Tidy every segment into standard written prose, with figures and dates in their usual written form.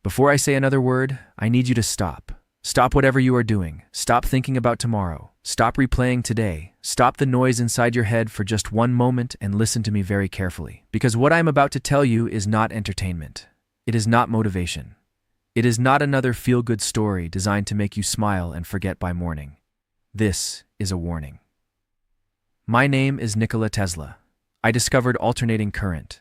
Before I say another word, I need you to stop. Stop whatever you are doing. Stop thinking about tomorrow. Stop replaying today. Stop the noise inside your head for just one moment and listen to me very carefully. Because what I am about to tell you is not entertainment. It is not motivation. It is not another feel-good story designed to make you smile and forget by morning. This is a warning. My name is Nikola Tesla. I discovered alternating current.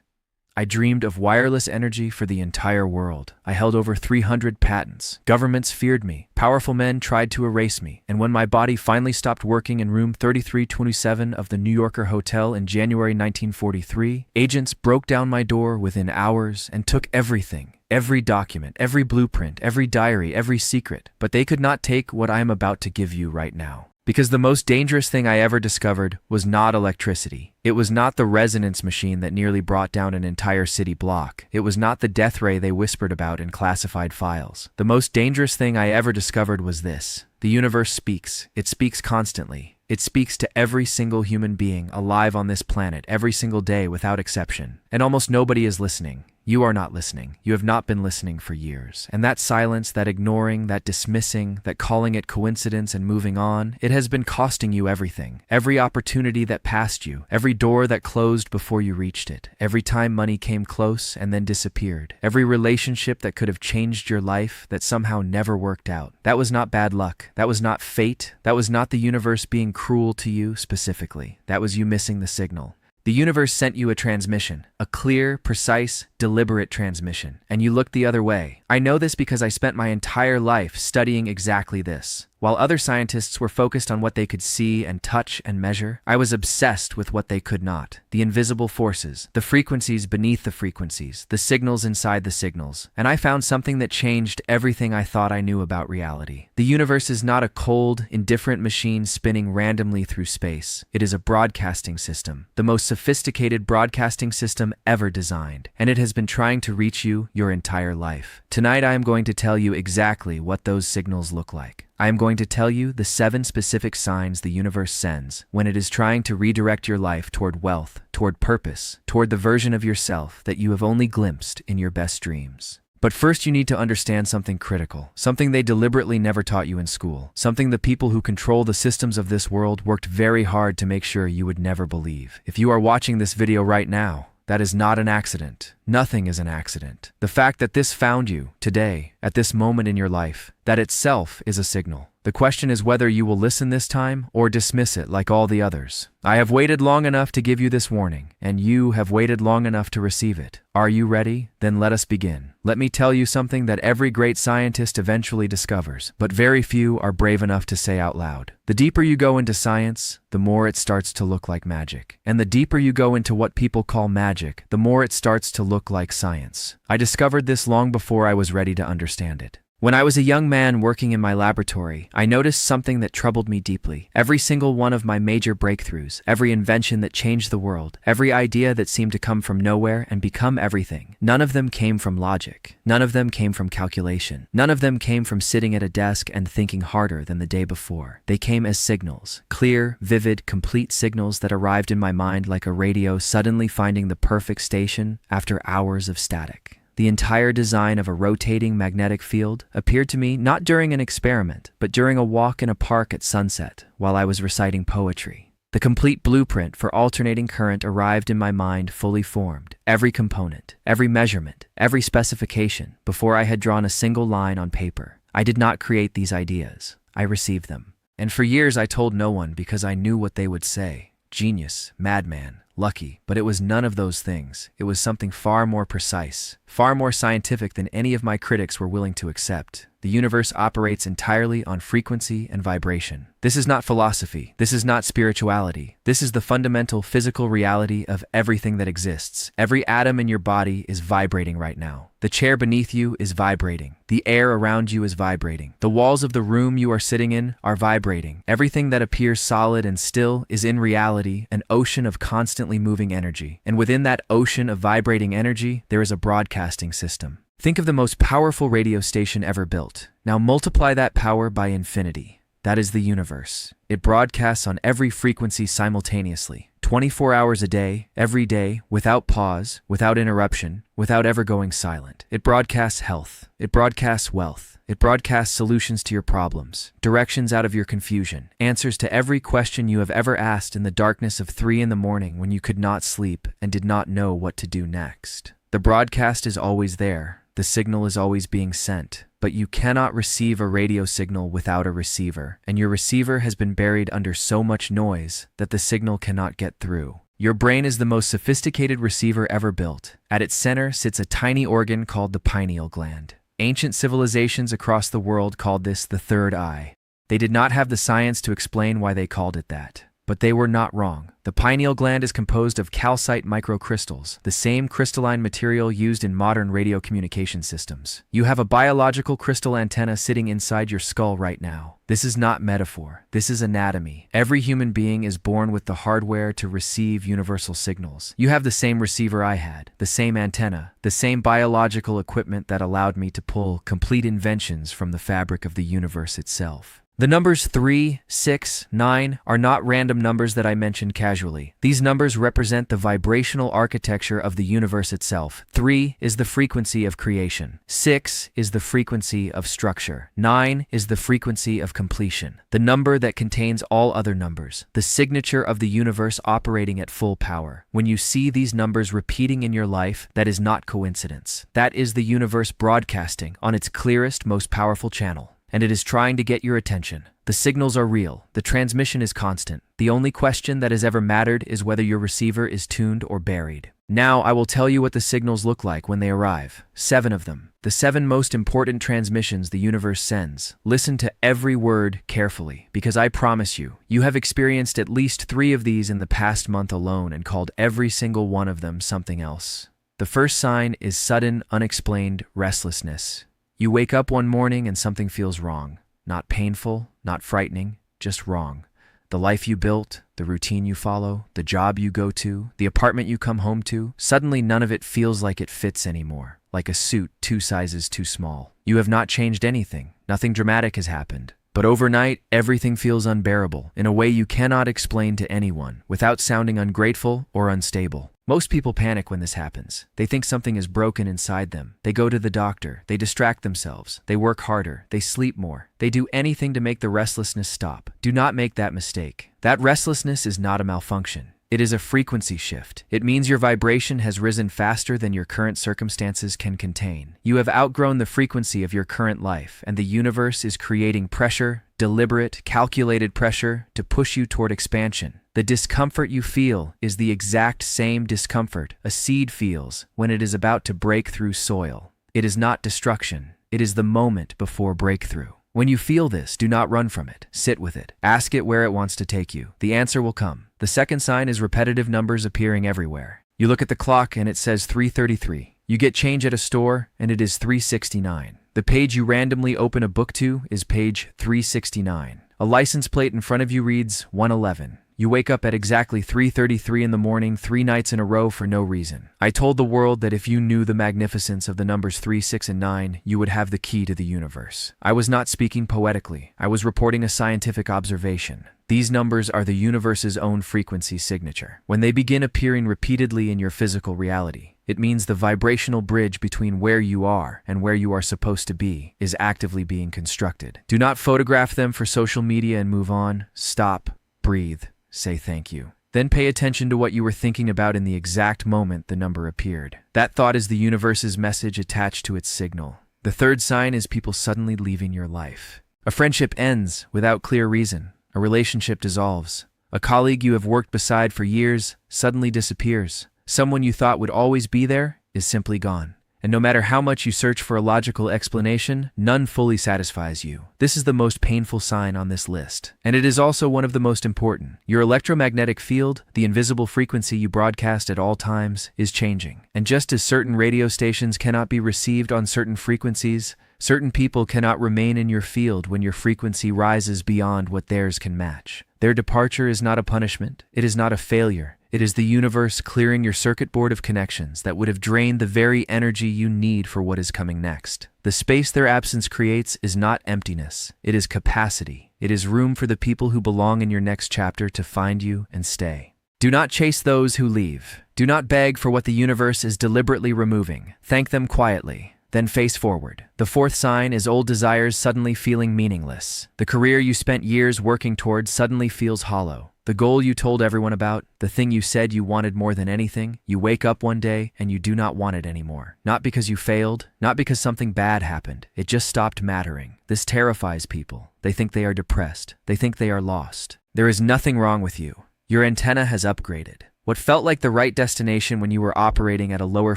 I dreamed of wireless energy for the entire world. I held over 300 patents. Governments feared me. Powerful men tried to erase me. And when my body finally stopped working in room 3327 of the New Yorker Hotel in January 1943, agents broke down my door within hours and took everything. Every document, every blueprint, every diary, every secret. But they could not take what I am about to give you right now. Because the most dangerous thing I ever discovered was not electricity. It was not the resonance machine that nearly brought down an entire city block. It was not the death ray they whispered about in classified files. The most dangerous thing I ever discovered was this. The universe speaks. It speaks constantly. It speaks to every single human being alive on this planet every single day without exception. And almost nobody is listening. You are not listening. You have not been listening for years. And that silence, that ignoring, that dismissing, that calling it coincidence and moving on, it has been costing you everything. Every opportunity that passed you, every door that closed before you reached it, every time money came close and then disappeared, every relationship that could have changed your life that somehow never worked out. That was not bad luck. That was not fate. That was not the universe being cruel to you specifically. That was you missing the signal. The universe sent you a transmission, a clear, precise, deliberate transmission, and you looked the other way. I know this because I spent my entire life studying exactly this. While other scientists were focused on what they could see and touch and measure, I was obsessed with what they could not. The invisible forces, the frequencies beneath the frequencies, the signals inside the signals. And I found something that changed everything I thought I knew about reality. The universe is not a cold, indifferent machine spinning randomly through space. It is a broadcasting system, the most sophisticated broadcasting system ever designed. And it has been trying to reach you your entire life. Tonight I am going to tell you exactly what those signals look like. I am going to tell you the 7 specific signs the universe sends when it is trying to redirect your life toward wealth, toward purpose, toward the version of yourself that you have only glimpsed in your best dreams. But first you need to understand something critical, something they deliberately never taught you in school, something the people who control the systems of this world worked very hard to make sure you would never believe. If you are watching this video right now, that is not an accident. Nothing is an accident. The fact that this found you, today, at this moment in your life, that itself is a signal. The question is whether you will listen this time or dismiss it like all the others. I have waited long enough to give you this warning, and you have waited long enough to receive it. Are you ready? Then let us begin. Let me tell you something that every great scientist eventually discovers, but very few are brave enough to say out loud. The deeper you go into science, the more it starts to look like magic. And the deeper you go into what people call magic, the more it starts to look like science. I discovered this long before I was ready to understand it. When I was a young man working in my laboratory, I noticed something that troubled me deeply. Every single one of my major breakthroughs, every invention that changed the world, every idea that seemed to come from nowhere and become everything, none of them came from logic. None of them came from calculation. None of them came from sitting at a desk and thinking harder than the day before. They came as signals, clear, vivid, complete signals that arrived in my mind like a radio suddenly finding the perfect station after hours of static. The entire design of a rotating magnetic field appeared to me not during an experiment, but during a walk in a park at sunset while I was reciting poetry. The complete blueprint for alternating current arrived in my mind fully formed, every component, every measurement, every specification, before I had drawn a single line on paper. I did not create these ideas. I received them. And for years I told no one because I knew what they would say. Genius, madman, lucky, but it was none of those things. It was something far more precise, far more scientific than any of my critics were willing to accept. The universe operates entirely on frequency and vibration. This is not philosophy. This is not spirituality. This is the fundamental physical reality of everything that exists. Every atom in your body is vibrating right now. The chair beneath you is vibrating. The air around you is vibrating. The walls of the room you are sitting in are vibrating. Everything that appears solid and still is in reality an ocean of constantly moving energy. And within that ocean of vibrating energy, there is a broadcasting system. Think of the most powerful radio station ever built. Now multiply that power by infinity. That is the universe. It broadcasts on every frequency simultaneously, 24 hours a day, every day, without pause, without interruption, without ever going silent. It broadcasts health. It broadcasts wealth. It broadcasts solutions to your problems, directions out of your confusion, answers to every question you have ever asked in the darkness of 3 in the morning when you could not sleep and did not know what to do next. The broadcast is always there. The signal is always being sent. But you cannot receive a radio signal without a receiver, and your receiver has been buried under so much noise that the signal cannot get through. Your brain is the most sophisticated receiver ever built. At its center sits a tiny organ called the pineal gland. Ancient civilizations across the world called this the third eye. They did not have the science to explain why they called it that. But they were not wrong. The pineal gland is composed of calcite microcrystals, the same crystalline material used in modern radio communication systems. You have a biological crystal antenna sitting inside your skull right now. This is not metaphor. This is anatomy. Every human being is born with the hardware to receive universal signals. You have the same receiver I had, the same antenna, the same biological equipment that allowed me to pull complete inventions from the fabric of the universe itself. The numbers 3, 6, 9 are not random numbers that I mentioned casually. These numbers represent the vibrational architecture of the universe itself. 3 is the frequency of creation. 6 is the frequency of structure. 9 is the frequency of completion, the number that contains all other numbers, the signature of the universe operating at full power. When you see these numbers repeating in your life, that is not coincidence. That is the universe broadcasting on its clearest, most powerful channel. And it is trying to get your attention. The signals are real. The transmission is constant. The only question that has ever mattered is whether your receiver is tuned or buried. Now I will tell you what the signals look like when they arrive. 7 of them. The 7 most important transmissions the universe sends. Listen to every word carefully, because I promise you, you have experienced at least 3 of these in the past month alone and called every single one of them something else. The first sign is sudden, unexplained restlessness. You wake up one morning and something feels wrong. Not painful, not frightening, just wrong. The life you built, the routine you follow, the job you go to, the apartment you come home to, suddenly none of it feels like it fits anymore, like a suit 2 sizes too small. You have not changed anything. Nothing dramatic has happened. But overnight, everything feels unbearable in a way you cannot explain to anyone without sounding ungrateful or unstable. Most people panic when this happens. They think something is broken inside them. They go to the doctor. They distract themselves. They work harder. They sleep more. They do anything to make the restlessness stop. Do not make that mistake. That restlessness is not a malfunction. It is a frequency shift. It means your vibration has risen faster than your current circumstances can contain. You have outgrown the frequency of your current life, and the universe is creating pressure, deliberate, calculated pressure, to push you toward expansion. The discomfort you feel is the exact same discomfort a seed feels when it is about to break through soil. It is not destruction. It is the moment before breakthrough. When you feel this, do not run from it. Sit with it. Ask it where it wants to take you. The answer will come. The second sign is repetitive numbers appearing everywhere. You look at the clock and it says 3:33. You get change at a store and it is 3:69. The page you randomly open a book to is page 369. A license plate in front of you reads 111. You wake up at exactly 3:33 in the morning 3 nights in a row for no reason. I told the world that if you knew the magnificence of the numbers 3, 6, and 9, you would have the key to the universe. I was not speaking poetically. I was reporting a scientific observation. These numbers are the universe's own frequency signature. When they begin appearing repeatedly in your physical reality, it means the vibrational bridge between where you are and where you are supposed to be is actively being constructed. Do not photograph them for social media and move on. Stop, breathe, say thank you. Then pay attention to what you were thinking about in the exact moment the number appeared. That thought is the universe's message attached to its signal. The third sign is people suddenly leaving your life. A friendship ends without clear reason. A relationship dissolves. A colleague you have worked beside for years suddenly disappears. Someone you thought would always be there is simply gone. And no matter how much you search for a logical explanation, none fully satisfies you. This is the most painful sign on this list. And it is also one of the most important. Your electromagnetic field, the invisible frequency you broadcast at all times, is changing. And just as certain radio stations cannot be received on certain frequencies, certain people cannot remain in your field when your frequency rises beyond what theirs can match. Their departure is not a punishment. It is not a failure. It is the universe clearing your circuit board of connections that would have drained the very energy you need for what is coming next. The space their absence creates is not emptiness. It is capacity. It is room for the people who belong in your next chapter to find you and stay. Do not chase those who leave. Do not beg for what the universe is deliberately removing. Thank them quietly. Then face forward. The fourth sign is old desires suddenly feeling meaningless. The career you spent years working towards suddenly feels hollow. The goal you told everyone about, the thing you said you wanted more than anything, you wake up one day and you do not want it anymore. Not because you failed, not because something bad happened. It just stopped mattering. This terrifies people. They think they are depressed. They think they are lost. There is nothing wrong with you. Your antenna has upgraded. What felt like the right destination when you were operating at a lower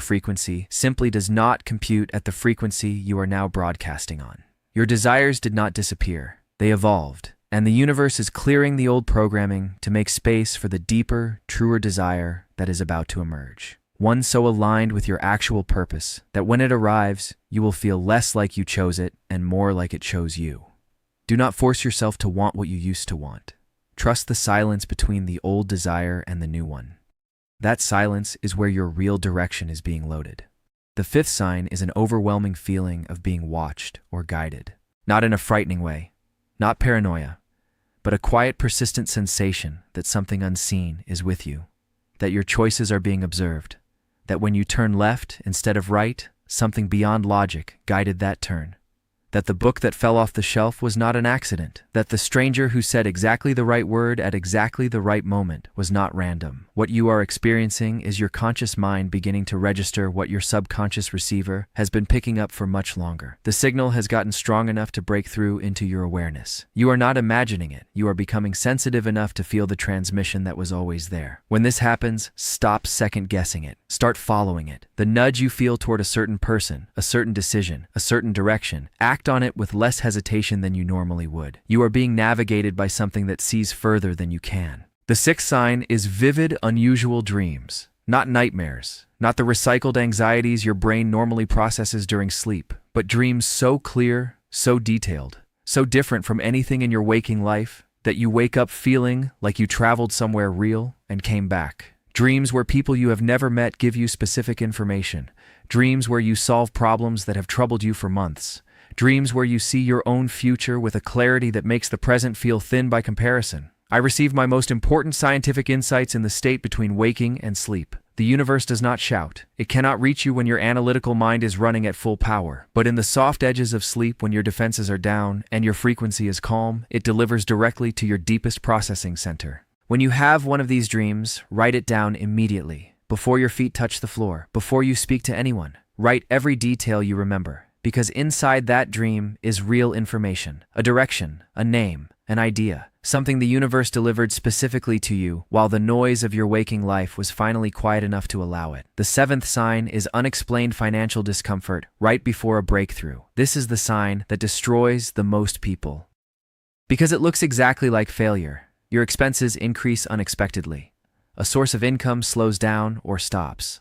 frequency simply does not compute at the frequency you are now broadcasting on. Your desires did not disappear. They evolved. And the universe is clearing the old programming to make space for the deeper, truer desire that is about to emerge. One so aligned with your actual purpose that when it arrives, you will feel less like you chose it and more like it chose you. Do not force yourself to want what you used to want. Trust the silence between the old desire and the new one. That silence is where your real direction is being loaded. The fifth sign is an overwhelming feeling of being watched or guided. Not in a frightening way, not paranoia, but a quiet, persistent sensation that something unseen is with you, that your choices are being observed, that when you turn left instead of right, something beyond logic guided that turn, that the book that fell off the shelf was not an accident, that the stranger who said exactly the right word at exactly the right moment was not random. What you are experiencing is your conscious mind beginning to register what your subconscious receiver has been picking up for much longer. The signal has gotten strong enough to break through into your awareness. You are not imagining it. You are becoming sensitive enough to feel the transmission that was always there. When this happens, stop second-guessing it. Start following it. The nudge you feel toward a certain person, a certain decision, a certain direction, act on it with less hesitation than you normally would. You are being navigated by something that sees further than you can. The sixth sign is vivid, unusual dreams. Not nightmares, not the recycled anxieties your brain normally processes during sleep, but dreams so clear, so detailed, so different from anything in your waking life that you wake up feeling like you traveled somewhere real and came back. Dreams where people you have never met give you specific information. Dreams where you solve problems that have troubled you for months. Dreams where you see your own future with a clarity that makes the present feel thin by comparison. I receive my most important scientific insights in the state between waking and sleep. The universe does not shout. It cannot reach you when your analytical mind is running at full power. But in the soft edges of sleep, when your defenses are down and your frequency is calm, it delivers directly to your deepest processing center. When you have one of these dreams, write it down immediately. Before your feet touch the floor, before you speak to anyone, write every detail you remember. Because inside that dream is real information, a direction, a name, an idea, something the universe delivered specifically to you while the noise of your waking life was finally quiet enough to allow it. The seventh sign is unexplained financial discomfort right before a breakthrough. This is the sign that destroys the most people. Because it looks exactly like failure, your expenses increase unexpectedly. A source of income slows down or stops.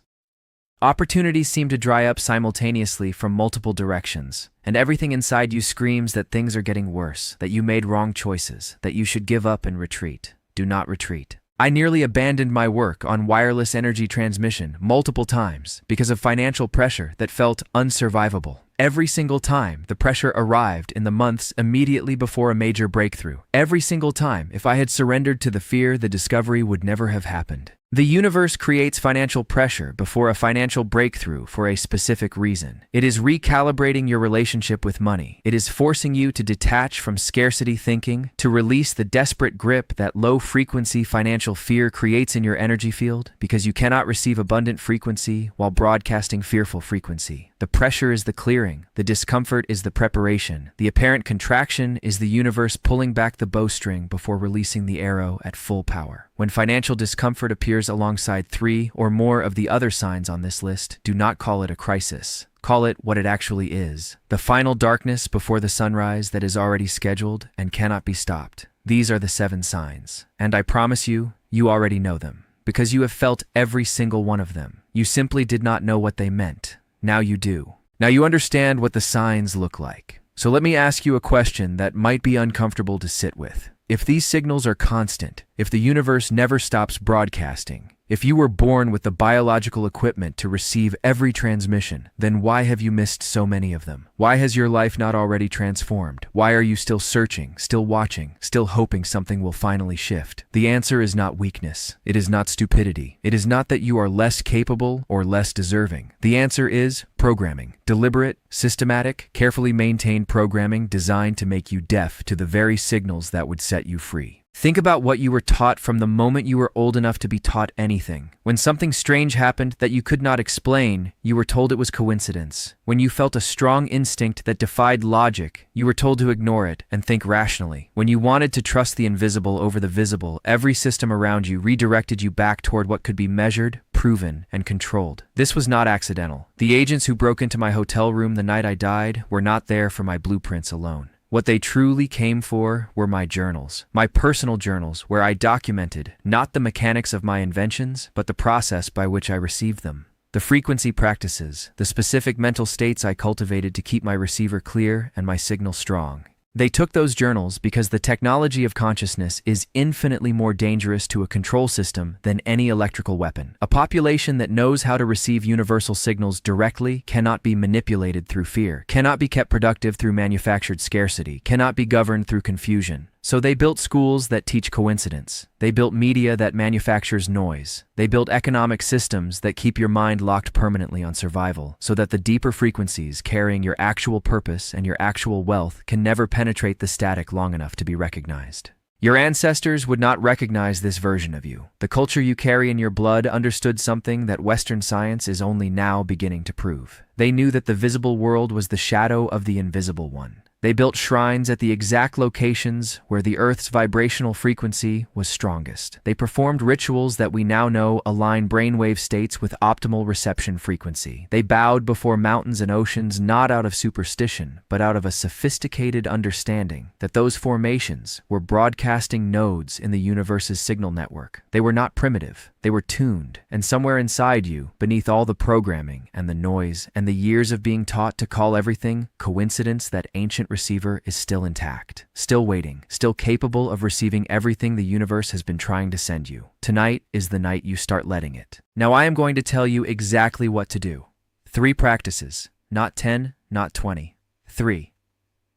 Opportunities seem to dry up simultaneously from multiple directions, and everything inside you screams that things are getting worse, that you made wrong choices, that you should give up and retreat. Do not retreat. I nearly abandoned my work on wireless energy transmission multiple times because of financial pressure that felt unsurvivable. Every single time the pressure arrived in the months immediately before a major breakthrough. Every single time, if I had surrendered to the fear, the discovery would never have happened. The universe creates financial pressure before a financial breakthrough for a specific reason. It is recalibrating your relationship with money. It is forcing you to detach from scarcity thinking, to release the desperate grip that low-frequency financial fear creates in your energy field, because you cannot receive abundant frequency while broadcasting fearful frequency. The pressure is the clearing. The discomfort is the preparation. The apparent contraction is the universe pulling back the bowstring before releasing the arrow at full power. When financial discomfort appears alongside 3 or more of the other signs on this list, do not call it a crisis. Call it what it actually is. The final darkness before the sunrise that is already scheduled and cannot be stopped. These are the 7 signs. And I promise you, you already know them. Because you have felt every single one of them. You simply did not know what they meant. Now you do. Now you understand what the signs look like. So let me ask you a question that might be uncomfortable to sit with. If these signals are constant, if the universe never stops broadcasting, If you were born with the biological equipment to receive every transmission, then why have you missed so many of them? Why has your life not already transformed? Why are you still searching, still watching, still hoping something will finally shift? The answer is not weakness. It is not stupidity. It is not that you are less capable or less deserving. The answer is programming. Deliberate, systematic, carefully maintained programming designed to make you deaf to the very signals that would set you free. Think about what you were taught from the moment you were old enough to be taught anything. When something strange happened that you could not explain, you were told it was coincidence. When you felt a strong instinct that defied logic, you were told to ignore it and think rationally. When you wanted to trust the invisible over the visible, every system around you redirected you back toward what could be measured, proven, and controlled. This was not accidental. The agents who broke into my hotel room the night I died were not there for my blueprints alone. What they truly came for were my journals, my personal journals, where I documented not the mechanics of my inventions, but the process by which I received them. The frequency practices, the specific mental states I cultivated to keep my receiver clear and my signal strong. They took those journals because the technology of consciousness is infinitely more dangerous to a control system than any electrical weapon. A population that knows how to receive universal signals directly cannot be manipulated through fear, cannot be kept productive through manufactured scarcity, cannot be governed through confusion. So they built schools that teach coincidence. They built media that manufactures noise. They built economic systems that keep your mind locked permanently on survival, so that the deeper frequencies carrying your actual purpose and your actual wealth can never penetrate the static long enough to be recognized. Your ancestors would not recognize this version of you. The culture you carry in your blood understood something that Western science is only now beginning to prove. They knew that the visible world was the shadow of the invisible one. They built shrines at the exact locations where the Earth's vibrational frequency was strongest. They performed rituals that we now know align brainwave states with optimal reception frequency. They bowed before mountains and oceans not out of superstition, but out of a sophisticated understanding that those formations were broadcasting nodes in the universe's signal network. They were not primitive. They were tuned, and somewhere inside you, beneath all the programming and the noise and the years of being taught to call everything coincidence, that ancient receiver is still intact, still waiting, still capable of receiving everything the universe has been trying to send you. Tonight is the night you start letting it. Now I am going to tell you exactly what to do. 3 practices, not 10, not 20. 3.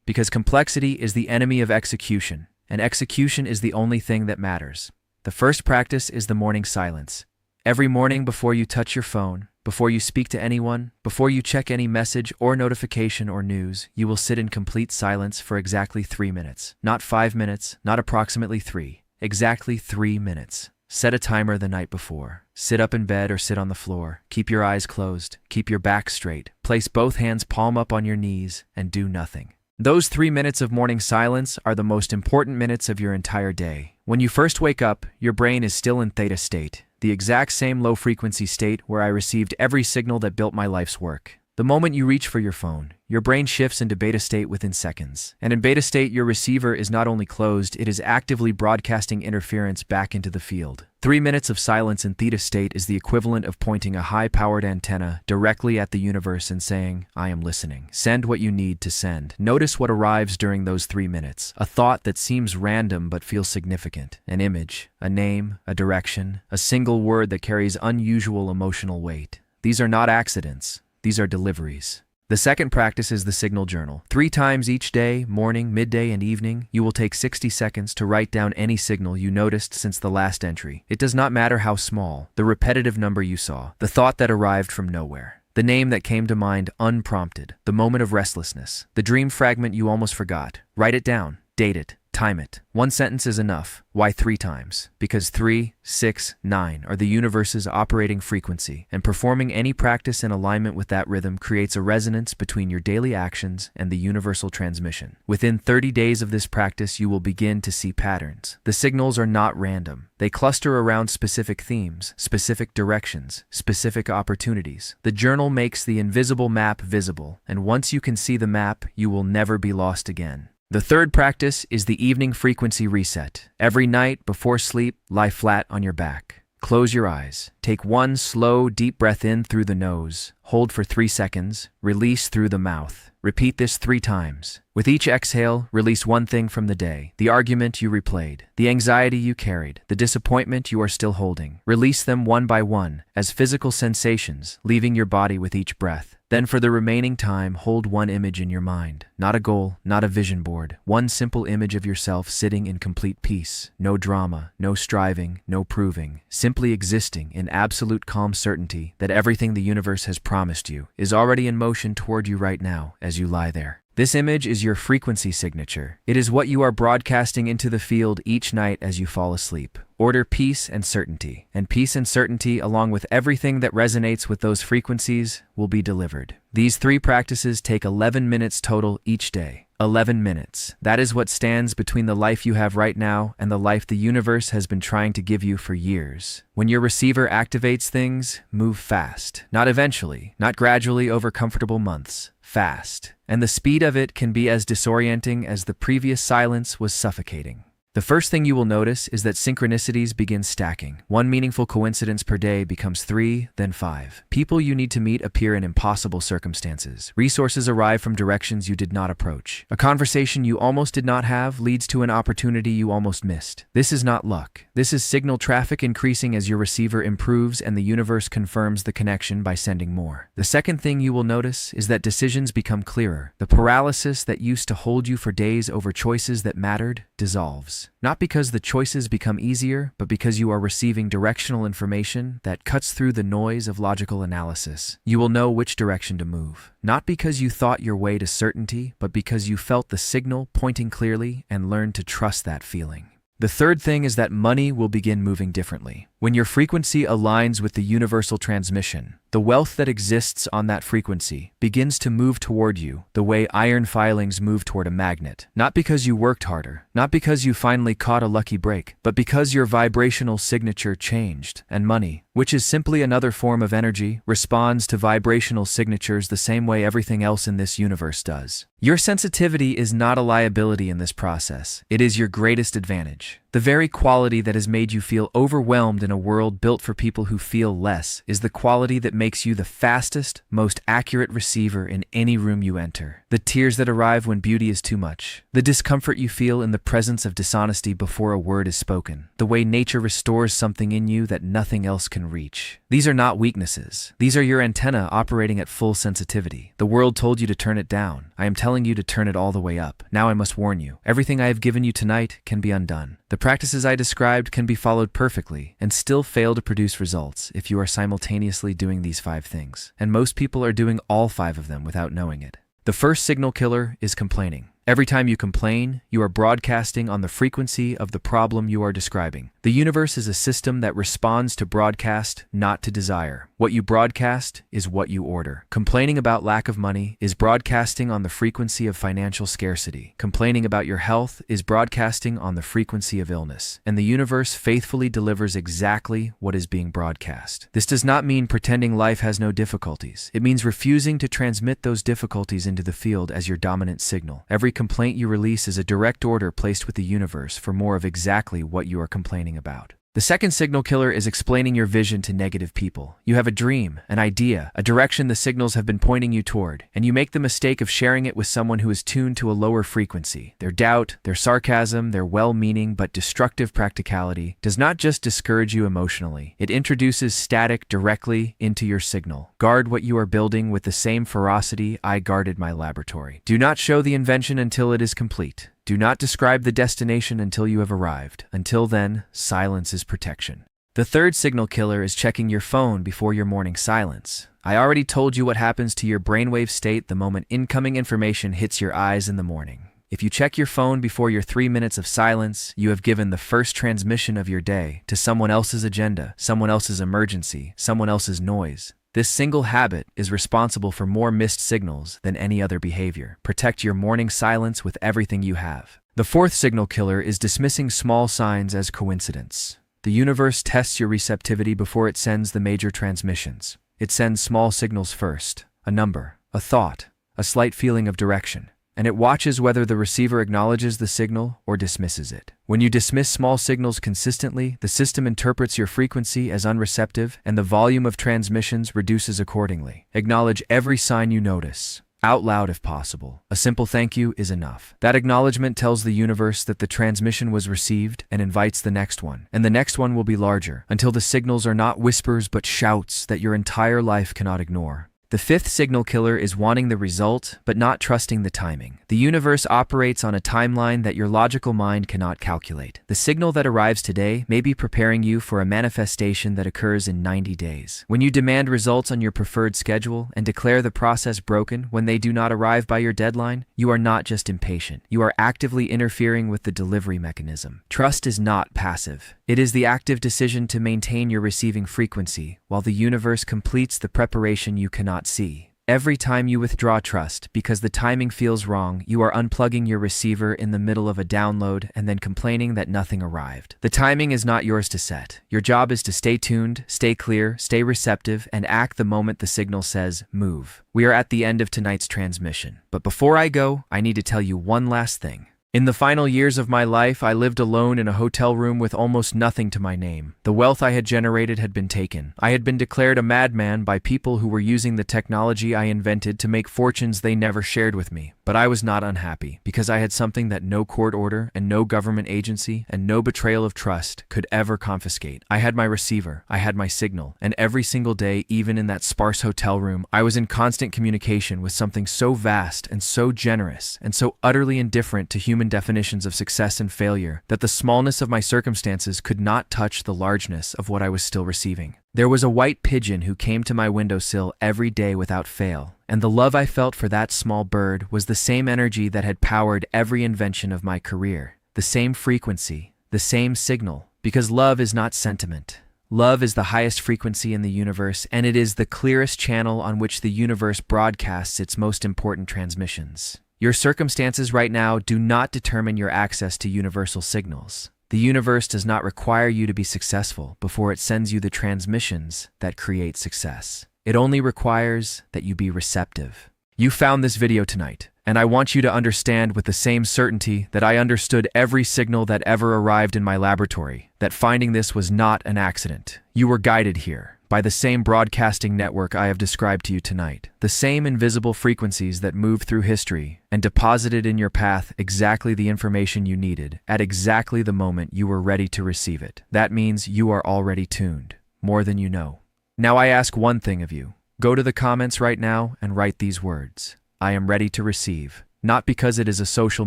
Because complexity is the enemy of execution, and execution is the only thing that matters. The first practice is the morning silence. Every morning before you touch your phone, before you speak to anyone, before you check any message or notification or news, you will sit in complete silence for exactly 3 minutes. Not 5 minutes, not approximately 3. Exactly 3 minutes. Set a timer the night before. Sit up in bed or sit on the floor. Keep your eyes closed. Keep your back straight. Place both hands palm up on your knees and do nothing. Those 3 minutes of morning silence are the most important minutes of your entire day. When you first wake up, your brain is still in theta state, the exact same low-frequency state where I received every signal that built my life's work. The moment you reach for your phone, your brain shifts into beta state within seconds. And in beta state, your receiver is not only closed, it is actively broadcasting interference back into the field. 3 minutes of silence in theta state is the equivalent of pointing a high-powered antenna directly at the universe and saying, I am listening. Send what you need to send. Notice what arrives during those 3 minutes. A thought that seems random but feels significant. An image, a name, a direction, a single word that carries unusual emotional weight. These are not accidents. These are deliveries. The second practice is the signal journal. 3 times each day, morning, midday, and evening, you will take 60 seconds to write down any signal you noticed since the last entry. It does not matter how small, the repetitive number you saw, the thought that arrived from nowhere, the name that came to mind unprompted, the moment of restlessness, the dream fragment you almost forgot. Write it down, date it, time it. 1 sentence is enough. Why 3 times? Because 3, 6, 9 are the universe's operating frequency, and performing any practice in alignment with that rhythm creates a resonance between your daily actions and the universal transmission. Within 30 days of this practice, you will begin to see patterns. The signals are not random. They cluster around specific themes, specific directions, specific opportunities. The journal makes the invisible map visible, and once you can see the map, you will never be lost again. The third practice is the evening frequency reset. Every night before sleep, lie flat on your back. Close your eyes. Take one slow, deep breath in through the nose. Hold for 3 seconds. Release through the mouth. Repeat this 3 times. With each exhale, release one thing from the day. The argument you replayed, the anxiety you carried, the disappointment you are still holding. Release them one by one, as physical sensations, leaving your body with each breath. Then for the remaining time, hold one image in your mind. Not a goal, not a vision board. One simple image of yourself sitting in complete peace. No drama, no striving, no proving. Simply existing in absolute calm certainty that everything the universe has promised you is already in motion toward you right now as you lie there. This image is your frequency signature. It is what you are broadcasting into the field each night as you fall asleep. Order peace and certainty. And peace and certainty, along with everything that resonates with those frequencies, will be delivered. These 3 practices take 11 minutes total each day. 11 minutes. That is what stands between the life you have right now and the life the universe has been trying to give you for years. When your receiver activates things, move fast. Not eventually, not gradually over comfortable months. Fast. And the speed of it can be as disorienting as the previous silence was suffocating. The first thing you will notice is that synchronicities begin stacking. One meaningful coincidence per day becomes 3, then 5. People you need to meet appear in impossible circumstances. Resources arrive from directions you did not approach. A conversation you almost did not have leads to an opportunity you almost missed. This is not luck. This is signal traffic increasing as your receiver improves and the universe confirms the connection by sending more. The second thing you will notice is that decisions become clearer. The paralysis that used to hold you for days over choices that mattered dissolves. Not because the choices become easier, but because you are receiving directional information that cuts through the noise of logical analysis. You will know which direction to move. Not because you thought your way to certainty, but because you felt the signal pointing clearly and learned to trust that feeling. The third thing is that money will begin moving differently. When your frequency aligns with the universal transmission, the wealth that exists on that frequency begins to move toward you the way iron filings move toward a magnet. Not because you worked harder, not because you finally caught a lucky break, but because your vibrational signature changed. And money, which is simply another form of energy, responds to vibrational signatures the same way everything else in this universe does. Your sensitivity is not a liability in this process. It is your greatest advantage. The very quality that has made you feel overwhelmed in a world built for people who feel less is the quality that makes you the fastest, most accurate receiver in any room you enter. The tears that arrive when beauty is too much. The discomfort you feel in the presence of dishonesty before a word is spoken. The way nature restores something in you that nothing else can reach. These are not weaknesses. These are your antenna operating at full sensitivity. The world told you to turn it down. I am telling you to turn it all the way up. Now I must warn you. Everything I have given you tonight can be undone. The practices I described can be followed perfectly and still fail to produce results if you are simultaneously doing these 5 things. And most people are doing all 5 of them without knowing it. The first signal killer is complaining. Every time you complain, you are broadcasting on the frequency of the problem you are describing. The universe is a system that responds to broadcast, not to desire. What you broadcast is what you order. Complaining about lack of money is broadcasting on the frequency of financial scarcity. Complaining about your health is broadcasting on the frequency of illness. And the universe faithfully delivers exactly what is being broadcast. This does not mean pretending life has no difficulties. It means refusing to transmit those difficulties into the field as your dominant signal. Every complaint you release is a direct order placed with the universe for more of exactly what you are complaining about. The second signal killer is explaining your vision to negative people. You have a dream, an idea, a direction the signals have been pointing you toward, and you make the mistake of sharing it with someone who is tuned to a lower frequency. Their doubt, their sarcasm, their well-meaning but destructive practicality does not just discourage you emotionally, it introduces static directly into your signal. Guard what you are building with the same ferocity I guarded my laboratory. Do not show the invention until it is complete. Do not describe the destination until you have arrived. Until then, silence is protection. The third signal killer is checking your phone before your morning silence. I already told you what happens to your brainwave state the moment incoming information hits your eyes in the morning. If you check your phone before your 3 minutes of silence, you have given the first transmission of your day to someone else's agenda, someone else's emergency, someone else's noise. This single habit is responsible for more missed signals than any other behavior. Protect your morning silence with everything you have. The fourth signal killer is dismissing small signs as coincidence. The universe tests your receptivity before it sends the major transmissions. It sends small signals first, a number, a thought, a slight feeling of direction. and it watches whether the receiver acknowledges the signal or dismisses it. When you dismiss small signals consistently, the system interprets your frequency as unreceptive, and the volume of transmissions reduces accordingly. Acknowledge every sign you notice, out loud if possible. A simple thank you is enough. That acknowledgement tells the universe that the transmission was received and invites the next one. And the next one will be larger, until the signals are not whispers but shouts that your entire life cannot ignore. The fifth signal killer is wanting the result, but not trusting the timing. The universe operates on a timeline that your logical mind cannot calculate. The signal that arrives today may be preparing you for a manifestation that occurs in 90 days. When you demand results on your preferred schedule and declare the process broken when they do not arrive by your deadline, you are not just impatient. You are actively interfering with the delivery mechanism. Trust is not passive. It is the active decision to maintain your receiving frequency while the universe completes the preparation you cannot see. Every time you withdraw trust because the timing feels wrong, you are unplugging your receiver in the middle of a download and then complaining that nothing arrived. The timing is not yours to set. Your job is to stay tuned, stay clear, stay receptive, and act the moment the signal says move. We are at the end of tonight's transmission. But before I go, I need to tell you one last thing. In the final years of my life, I lived alone in a hotel room with almost nothing to my name. The wealth I had generated had been taken. I had been declared a madman by people who were using the technology I invented to make fortunes they never shared with me. But I was not unhappy, because I had something that no court order and no government agency and no betrayal of trust could ever confiscate. I had my receiver, I had my signal, and every single day, even in that sparse hotel room, I was in constant communication with something so vast and so generous and so utterly indifferent to human definitions of success and failure that the smallness of my circumstances could not touch the largeness of what I was still receiving. There was a white pigeon who came to my windowsill every day without fail, and the love I felt for that small bird was the same energy that had powered every invention of my career, the same frequency, the same signal, because love is not sentiment. Love is the highest frequency in the universe, and it is the clearest channel on which the universe broadcasts its most important transmissions. Your circumstances right now do not determine your access to universal signals. The universe does not require you to be successful before it sends you the transmissions that create success. It only requires that you be receptive. You found this video tonight, and I want you to understand with the same certainty that I understood every signal that ever arrived in my laboratory, that finding this was not an accident. You were guided here by the same broadcasting network I have described to you tonight, the same invisible frequencies that moved through history and deposited in your path exactly the information you needed at exactly the moment you were ready to receive it. That means you are already tuned, more than you know. Now I ask one thing of you. Go to the comments right now and write these words. I am ready to receive. Not because it is a social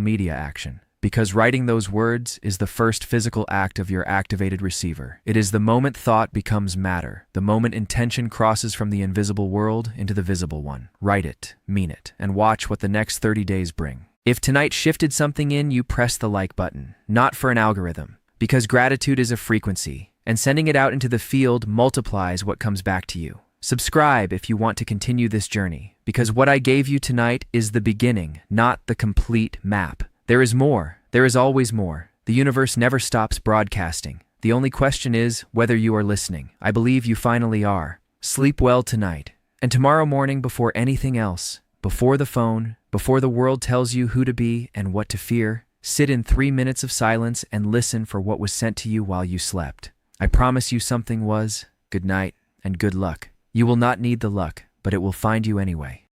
media action, because writing those words is the first physical act of your activated receiver. It is the moment thought becomes matter, the moment intention crosses from the invisible world into the visible one. Write it, mean it, and watch what the next 30 days bring. If tonight shifted something in you, press the like button, not for an algorithm, because gratitude is a frequency, and sending it out into the field multiplies what comes back to you. Subscribe if you want to continue this journey, because what I gave you tonight is the beginning, not the complete map. There is more. There is always more. The universe never stops broadcasting. The only question is whether you are listening. I believe you finally are. Sleep well tonight. And tomorrow morning, before anything else, before the phone, before the world tells you who to be and what to fear, sit in 3 minutes of silence and listen for what was sent to you while you slept. I promise you something was. Good night and good luck. You will not need the luck, but it will find you anyway.